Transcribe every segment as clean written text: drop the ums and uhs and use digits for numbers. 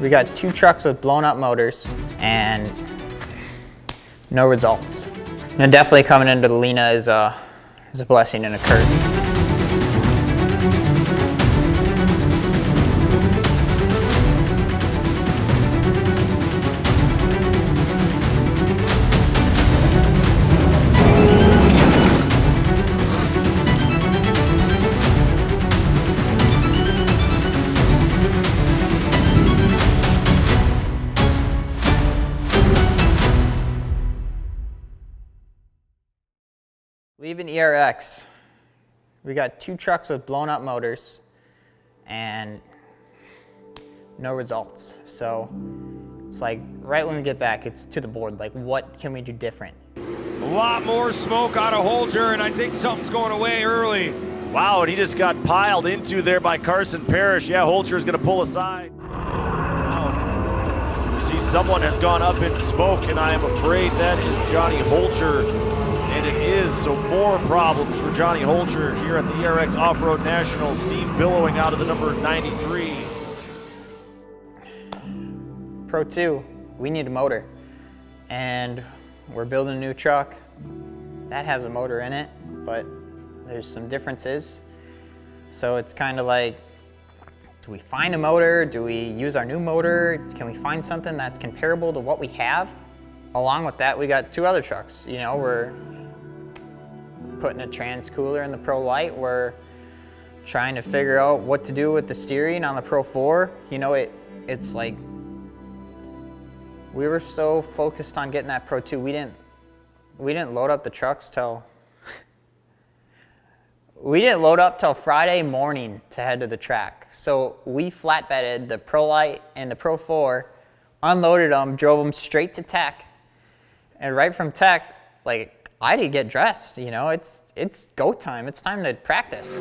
We got 2 trucks with blown up motors and no results. And definitely coming into the Lena is a blessing and a curse. Leaving ERX, we got 2 trucks with blown up motors and no results. So it's like right when we get back, it's to the board. Like, what can we do different? A lot more smoke out of Holtger, and I think something's going away early. Wow, and he just got piled into there by Carson Parrish. Yeah, Holtger's going to pull aside. Wow. You see someone has gone up in smoke, and I am afraid that is Johnny Holtger. And it is, so more problems for Johnny Holtger here at the ERX Off-Road National. Steam billowing out of the number 93. Pro 2, we need a motor. And we're building a new truck that has a motor in it, but there's some differences. So it's kind of like, do we find a motor? Do we use our new motor? Can we find something that's comparable to what we have? Along with that, we got 2 other trucks. You know, we're putting a trans cooler in the Pro Lite. We're trying to figure out what to do with the steering on the Pro 4. You know, it's like, we were so focused on getting that Pro 2, we didn't load up the trucks till Friday morning to head to the track. So we flatbedded the Pro Lite and the Pro 4, unloaded them, drove them straight to Tech, and right from Tech, like, I didn't get dressed, you know, it's go time, it's time to practice.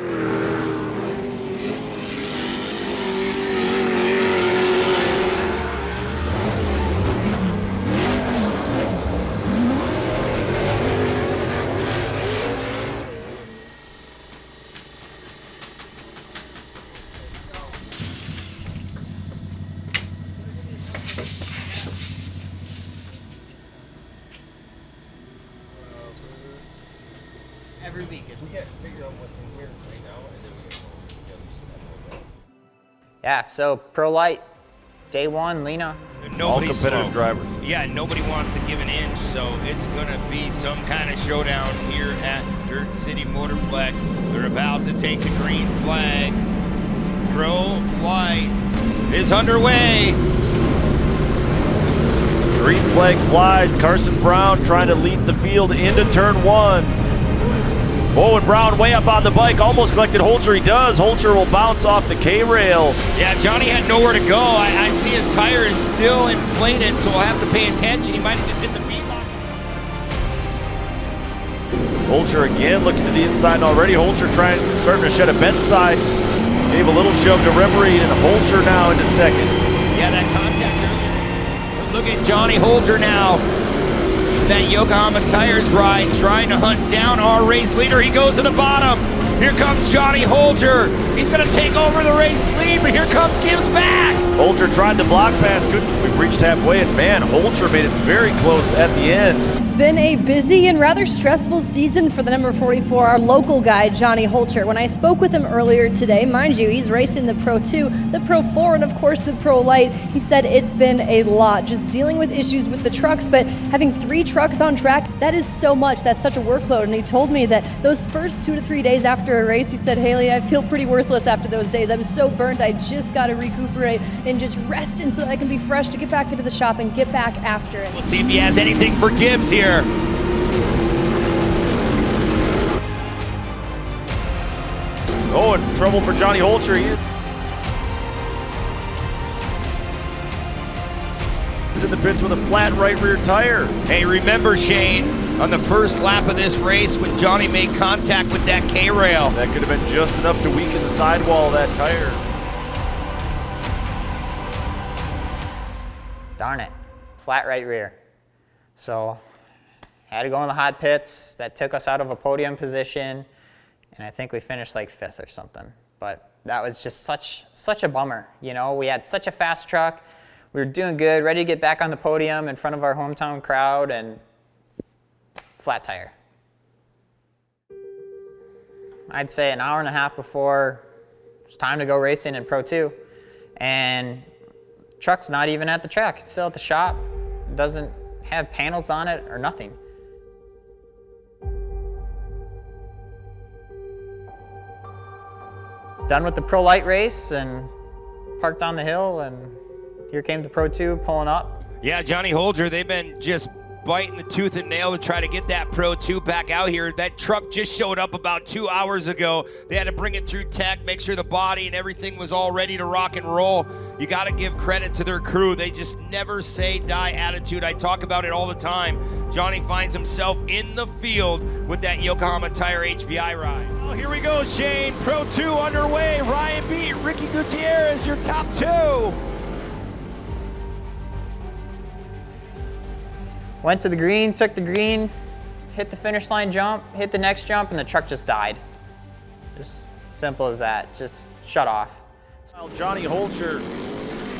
Every week it's... We got to figure out what's in here right now, and then we can pull it together so that will go. Yeah, so Pro Lite, day 1, Lena. All competitive drivers. Yeah, nobody wants to give an inch, so it's going to be some kind of showdown here at Dirt City Motorplex. They're about to take the green flag. Pro Lite is underway. Green flag flies. Carson Brown trying to lead the field into turn 1. Owen Brown way up on the bike, almost collected Holtger. He does. Holtger will bounce off the K-rail. Yeah, Johnny had nowhere to go. I see his tire is still inflated, so we'll have to pay attention. He might have just hit the beat lock. Holtger again looking to the inside already. Holtger starting to shed a bent side. Gave a little shove to Reverie, and Holtger now into second. Yeah, that contact earlier. Look at Johnny Holtger now. That Yokohama Tires ride, trying to hunt down our race leader. He goes to the bottom. Here comes Johnny Holtger. He's going to take over the race lead, but here comes Gibbs back. Holtger tried the block pass. Good. We've reached halfway, and man, Holtger made it very close at the end. It's been a busy and rather stressful season for the number 44, our local guy, Johnny Holtger. When I spoke with him earlier today, mind you, he's racing the Pro 2, the Pro 4, and of course the Pro Lite. He said it's been a lot, just dealing with issues with the trucks, but having 3 trucks on track, that is so much. That's such a workload. And he told me that those first 2 to 3 days after a race, he said, Haley, I feel pretty worthless after those days. I'm so burnt. I just got to recuperate and just rest in so that I can be fresh to get back into the shop and get back after it. We'll see if he has anything for Gibbs here. Oh, and trouble for Johnny Holtger. He's in the pits with a flat right rear tire. Hey, remember, Shane, on the first lap of this race when Johnny made contact with that K-rail. That could have been just enough to weaken the sidewall of that tire. Darn it, flat right rear. So had to go in the hot pits. That took us out of a podium position, and I think we finished like 5th or something. But that was just such a bummer. You know, we had such a fast truck. We were doing good, ready to get back on the podium in front of our hometown crowd, and flat tire. I'd say an hour and a half before it's time to go racing in Pro 2, and truck's not even at the track. It's still at the shop. It doesn't have panels on it or nothing. Done with the Pro Lite race and parked on the hill, and here came the Pro 2 pulling up. Yeah, Johnny Holtger, they've been just biting the tooth and nail to try to get that Pro 2 back out here. That truck just showed up about 2 hours ago. They had to bring it through tech, make sure the body and everything was all ready to rock and roll. You got to give credit to their crew. They just never say die attitude. I talk about it all the time. Johnny finds himself in the field with that Yokohama Tire HBI ride. Oh, here we go, Shane. Pro 2 underway. Ryan beat Ricky Gutierrez, your top 2. Went to the green, took the green, hit the finish line jump, hit the next jump, and the truck just died. Just simple as that, just shut off. Well, Johnny Holtger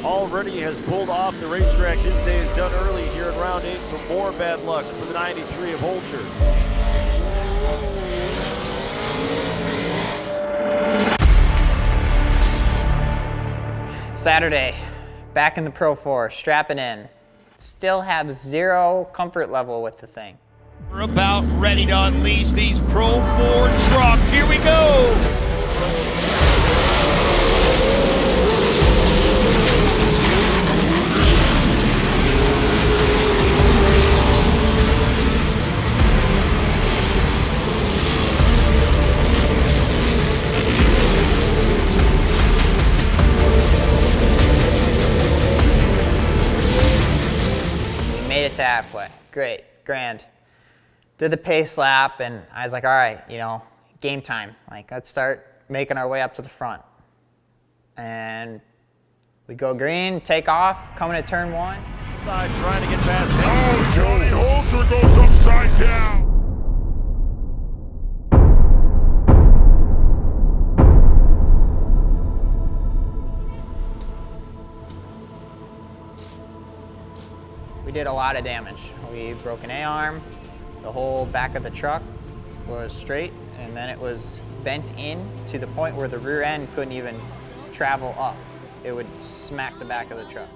already has pulled off the racetrack. His day is done early here in round 8, so more bad luck for the 93 of Holtger. Saturday, back in the Pro 4, strapping in. Still have zero comfort level with the thing. We're about ready to unleash these Pro 4 trucks. Here we go. To halfway, great, grand. Did the pace lap, and I was like, all right, you know, game time. Like, let's start making our way up to the front. And we go green, take off, coming at turn 1. Side trying to get past him. Oh, Johnny Holtger goes upside down. We did a lot of damage. We broke an A-arm, the whole back of the truck was straight, and then it was bent in to the point where the rear end couldn't even travel up. It would smack the back of the truck.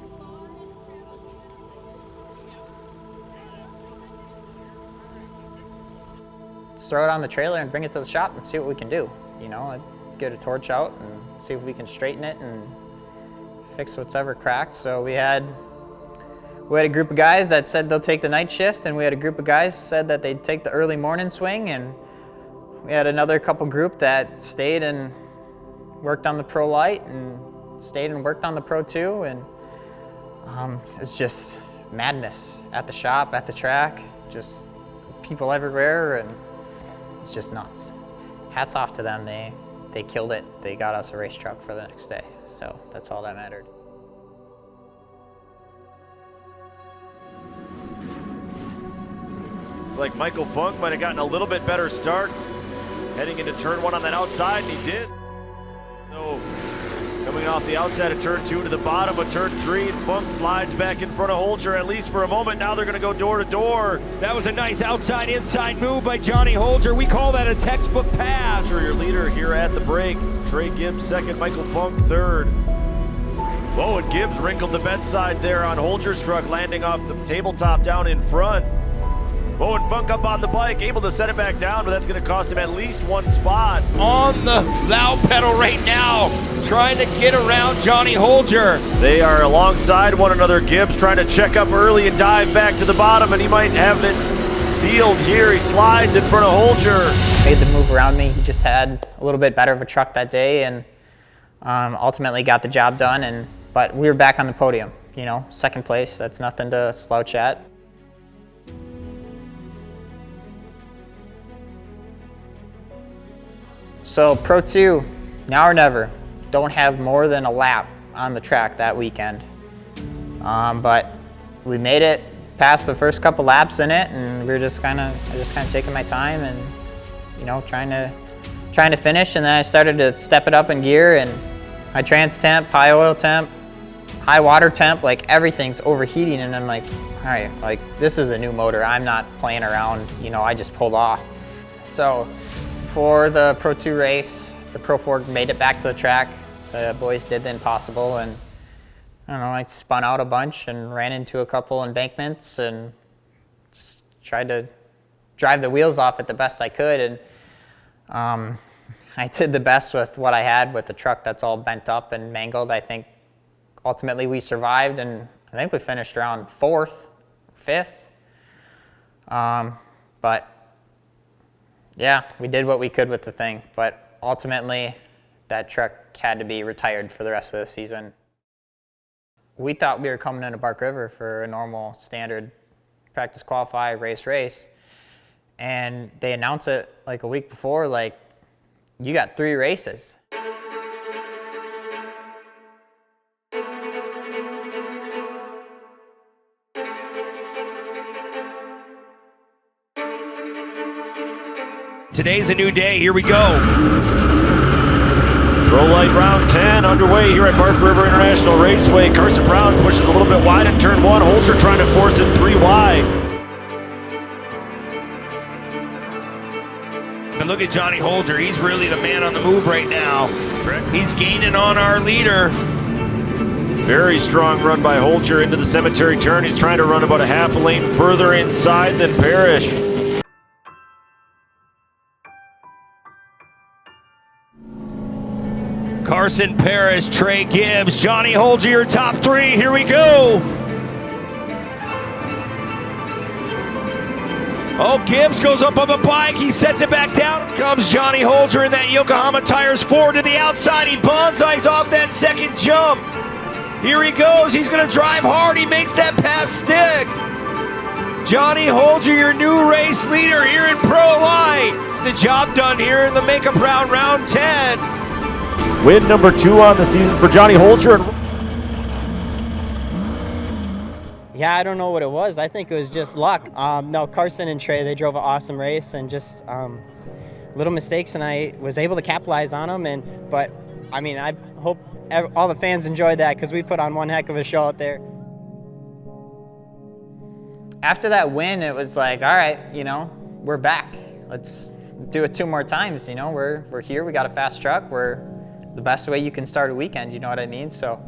Let's throw it on the trailer and bring it to the shop and see what we can do. You know, I'd get a torch out and see if we can straighten it and fix what's ever cracked. So we had a group of guys that said they'll take the night shift, and we had a group of guys said that they'd take the early morning swing, and we had another couple group that stayed and worked on the Pro Lite and stayed and worked on the Pro 2, and it's just madness at the shop, at the track, just people everywhere, and it's just nuts. Hats off to them, they killed it. They got us a race truck for the next day, so that's all that mattered. It's like Michael Funk might have gotten a little bit better start heading into turn 1 on that outside, and he did. So coming off the outside of turn 2 to the bottom of turn 3, and Funk slides back in front of Holtger, at least for a moment. Now they're going to go door to door. That was a nice outside-inside move by Johnny Holtger. We call that a textbook pass. For your leader here at the break, Trey Gibbs second, Michael Funk third. Oh, and Gibbs wrinkled the bedside there on Holtger's truck, landing off the tabletop down in front. Oh, and Funk up on the bike, able to set it back down, but that's going to cost him at least 1 spot. On the loud pedal right now, trying to get around Johnny Holtger. They are alongside one another. Gibbs trying to check up early and dive back to the bottom, and he might have it sealed here. He slides in front of Holtger. Made the move around me. He just had a little bit better of a truck that day, and ultimately got the job done. But we were back on the podium, you know, second place. That's nothing to slouch at. So Pro 2, now or never. Don't have more than a lap on the track that weekend. But we made it past the first couple laps in it, and we were just kind of taking my time and, you know, trying to finish. And then I started to step it up in gear, and high trans temp, high oil temp, high water temp, like everything's overheating, and I'm like, all right, like this is a new motor. I'm not playing around, you know, I just pulled off. So for the Pro 2 race, the Pro 4 made it back to the track. The boys did the impossible, and I don't know, I spun out a bunch and ran into a couple embankments and just tried to drive the wheels off it the best I could. And I did the best with what I had with the truck that's all bent up and mangled. I think ultimately we survived, and I think we finished around 4th, 5th. But yeah, we did what we could with the thing. But ultimately, that truck had to be retired for the rest of the season. We thought we were coming into Bark River for a normal standard practice qualify, race. And they announced it like a week before, like, you got 3 races. Today's a new day. Here we go. Pro Lite round 10 underway here at Bark River International Raceway. Carson Brown pushes a little bit wide in turn 1. Holtger trying to force it 3 wide. And look at Johnny Holtger. He's really the man on the move right now. He's gaining on our leader. Very strong run by Holtger into the cemetery turn. He's trying to run about a half a lane further inside than Parrish. Carson Parrish, Trey Gibbs, Johnny Holtger, your top 3. Here we go. Oh, Gibbs goes up on the bike. He sets it back down. Comes Johnny Holtger in that Yokohama tires forward to the outside. He bonsais off that second jump. Here he goes. He's going to drive hard. He makes that pass stick. Johnny Holtger, your new race leader here in Pro Lite. The job done here in the makeup round, round 10. Win number 2 on the season for Johnny Holtger. Yeah, I don't know what it was. I think it was just luck. No, Carson and Trey, they drove an awesome race, and just little mistakes, and I was able to capitalize on them. But I mean, I hope all the fans enjoyed that, because we put on one heck of a show out there. After that win, it was like, all right, you know, we're back. Let's do it 2 more times. You know, we're here. We got a fast truck. We're the best way you can start a weekend. You know what I mean? So,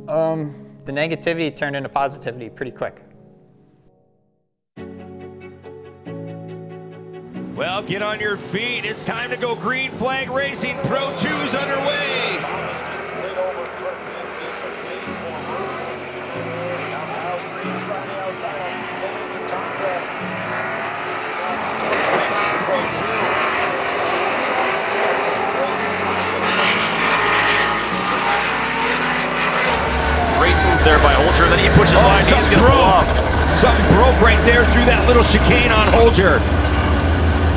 the negativity turned into positivity pretty quick. Well, get on your feet. It's time to go green flag racing. Pro 2's underway. Thomas just slid over quickly in the face for Roots. Now Miles Green's trying the outside. Getting some contact. Pro 2. Great move there by Holtger. Then he pushes wide. He's going to pull off. Something broke right there through that little chicane on Holtger.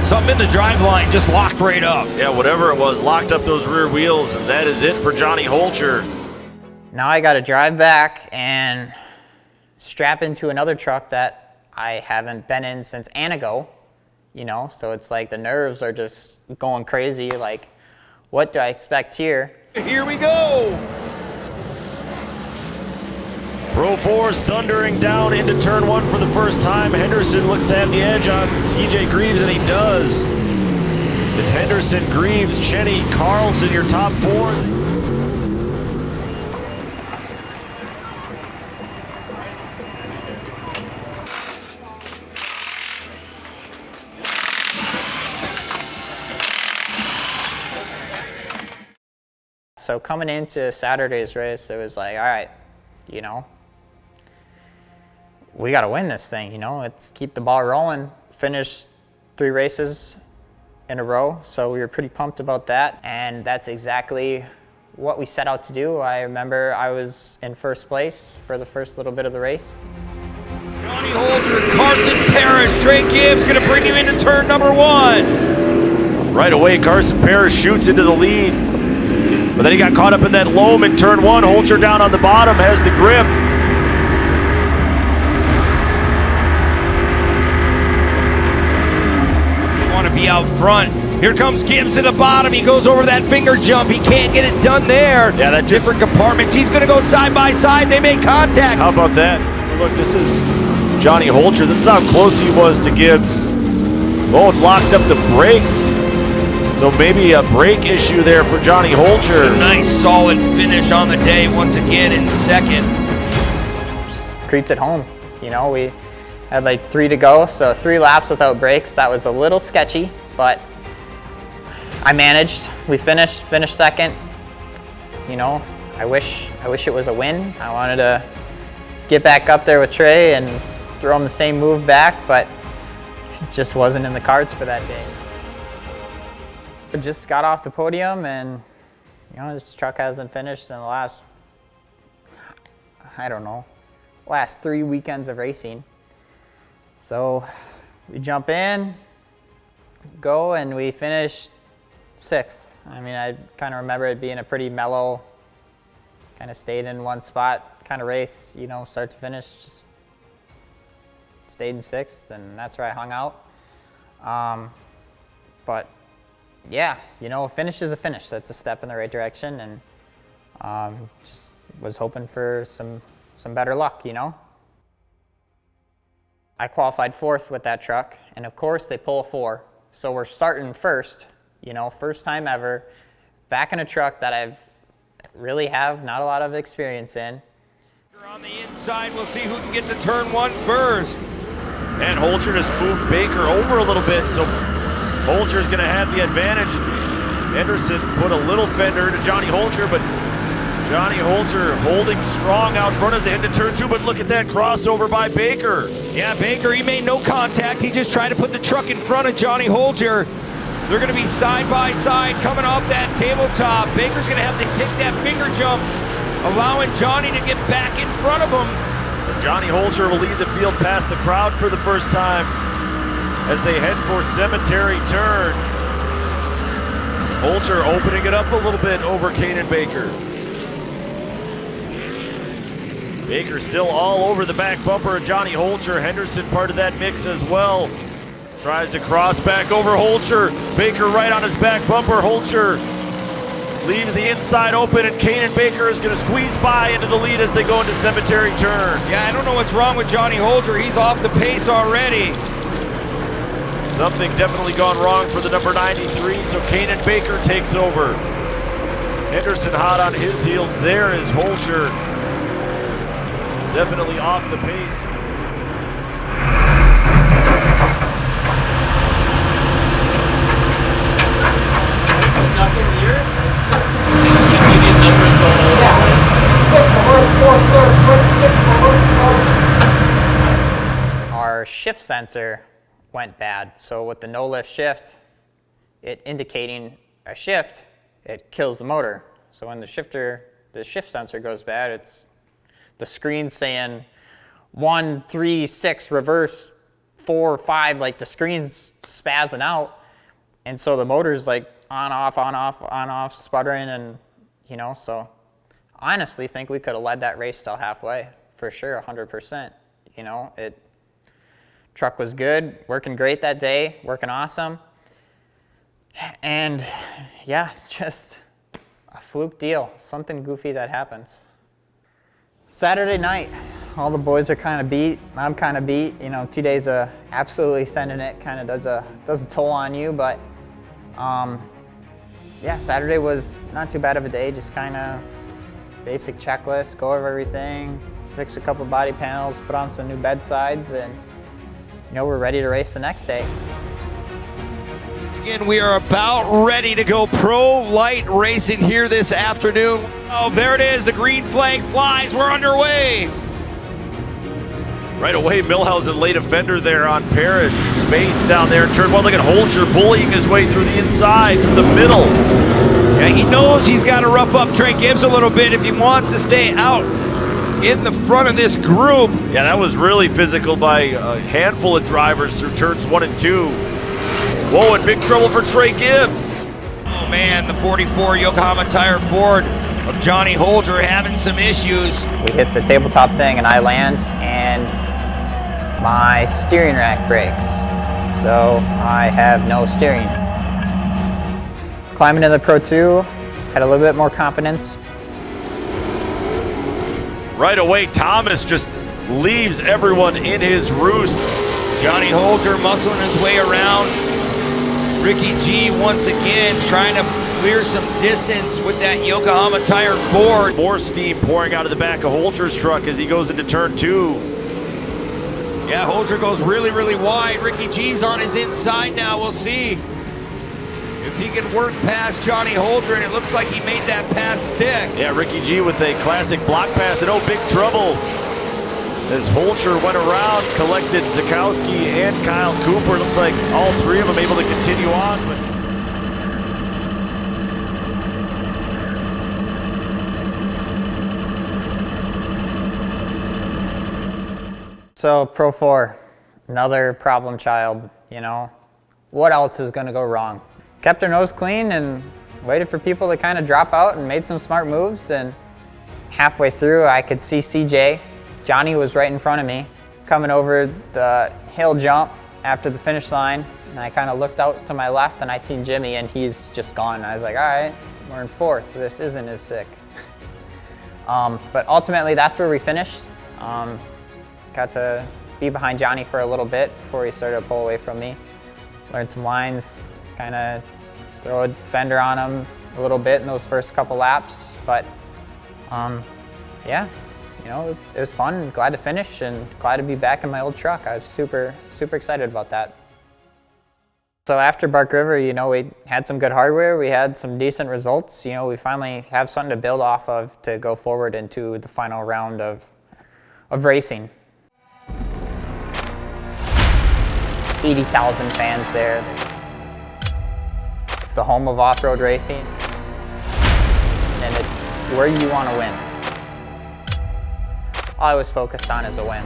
Something in the drive line just locked right up. Yeah, whatever it was, locked up those rear wheels, and that is it for Johnny Holtger. Now I got to drive back and strap into another truck that I haven't been in since Anago, you know, so it's like the nerves are just going crazy. Like, what do I expect here? Here we go. Pro 4's thundering down into turn 1 for the first time. Henderson looks to have the edge on CJ Greaves, and he does. It's Henderson, Greaves, Cheney, Carlson, your top 4. So coming into Saturday's race, it was like, all right, you know, we got to win this thing, you know, let's keep the ball rolling. Finished 3 races in a row, so we were pretty pumped about that, and that's exactly what we set out to do. I remember I was in first place for the first little bit of the race. Johnny Holtger, Carson Parrish, Trey Gibbs going to bring you into turn number 1. Right away, Carson Parrish shoots into the lead, but then he got caught up in that loam in turn 1. Holtger down on the bottom, has the grip. Want to be out front. Here comes Gibbs to the bottom. He goes over that finger jump. He can't get it done there. Yeah, that just... different compartments. He's going to go side by side. They make contact. How about that? Look, this is Johnny Holtger. This is how close he was to Gibbs. Both locked up the brakes. So maybe a brake issue there for Johnny Holtger. A nice solid finish on the day once again in second. Just creeped it home. You know, we had like 3 to go, so 3 laps without brakes. That was a little sketchy, but I managed. We finished second. You know, I wish it was a win. I wanted to get back up there with Trey and throw him the same move back, but it just wasn't in the cards for that day. I just got off the podium, and you know, this truck hasn't finished in the last, I don't know, last 3 weekends of racing. So we jump in, go, and we finish 6th. I mean, I kind of remember it being a pretty mellow, kind of stayed in one spot kind of race, you know, start to finish, just stayed in 6th, and that's where I hung out. But yeah, you know, a finish is a finish. That's a step in the right direction, and just was hoping for some better luck, you know. I qualified 4th with that truck, and of course they pull a 4, so we're starting first. You know, first time ever, back in a truck that I've really have not a lot of experience in. On the inside, we'll see who can get to turn 1 first. And Holtger just moved Baker over a little bit, so Holtger's going to have the advantage. Henderson put a little fender into Johnny Holtger, but Johnny Holtger holding strong out front as they head to turn 2, but look at that crossover by Baker. Yeah, Baker, he made no contact. He just tried to put the truck in front of Johnny Holtger. They're going to be side by side coming off that tabletop. Baker's going to have to kick that finger jump, allowing Johnny to get back in front of him. So Johnny Holtger will lead the field past the crowd for the first time as they head for Cemetery Turn. Holtger opening it up a little bit over Kanan Baker. Baker still all over the back bumper of Johnny Holtger. Henderson part of that mix as well. Tries to cross back over Holtger. Baker right on his back bumper. Holtger leaves the inside open, and Kanan Baker is going to squeeze by into the lead as they go into Cemetery Turn. Yeah, I don't know what's wrong with Johnny Holtger. He's off the pace already. Something definitely gone wrong for the number 93, so Kanan Baker takes over. Henderson hot on his heels. There is Holtger. Definitely off the pace. Stuck in here? You see these numbers going over? Our shift sensor went bad, so with the no lift shift, it indicating a shift, it kills the motor. So when the shift sensor goes bad, it's the screen saying 1, 3, 6, reverse, 4, 5, like the screen's spazzing out, and so the motor's like on, off, sputtering, and you know, so I honestly think we could have led that race till halfway, for sure, 100%. You know, truck was good, working great that day, working awesome, and yeah, just a fluke deal, something goofy that happens. Saturday night, all the boys are kind of beat. I'm kind of beat. You know, 2 days of absolutely sending it kind of does a toll on you. But yeah, Saturday was not too bad of a day. Just kind of basic checklist, go over everything, fix a couple body panels, put on some new bedsides, and you know, we're ready to race the next day. Again, we are about ready to go pro light racing here this afternoon. Oh, there it is. The green flag flies. We're underway. Right away, Millhausen late offender there on Parrish. Space down there in turn 1. Look at Holtger bullying his way through the inside, through the middle. Yeah, he knows he's got to rough up Trey Gibbs a little bit if he wants to stay out in the front of this group. Yeah, that was really physical by a handful of drivers through turns 1 and 2. Whoa, in big trouble for Trey Gibbs. Oh man, the 44 Yokohama Tire Ford of Johnny Holtger having some issues. We hit the tabletop thing and I land, and my steering rack breaks. So I have no steering. Climbing to the Pro 2, had a little bit more confidence. Right away, Thomas just leaves everyone in his roost. Johnny Holtger muscling his way around. Ricky G once again trying to clear some distance with that Yokohama tire board. More steam pouring out of the back of Holtger's truck as he goes into turn 2. Yeah, Holtger goes really, really wide. Ricky G's on his inside now. We'll see if he can work past Johnny Holtger, and it looks like he made that pass stick. Yeah, Ricky G with a classic block pass, and oh, big trouble. As Holtger went around, collected Zakowski and Kyle Cooper. Looks like all three of them able to continue on. So Pro 4, another problem child, you know. What else is gonna go wrong? Kept our nose clean and waited for people to kind of drop out and made some smart moves, and halfway through I could see CJ. Johnny was right in front of me, coming over the hill jump after the finish line, and I kind of looked out to my left and I seen Jimmy and he's just gone. I was like, all right, we're in 4th, this isn't as sick. But ultimately that's where we finished. Got to be behind Johnny for a little bit before he started to pull away from me. Learned some lines, kind of throw a fender on him a little bit in those first couple laps, but yeah, you know, it was fun. Glad to finish and glad to be back in my old truck. I was super excited about that. So after Bark River, you know, we had some good hardware, we had some decent results. You know, we finally have something to build off of to go forward into the final round of racing. 80,000 fans there. It's the home of off-road racing, and it's where you want to win. All I was focused on is a win.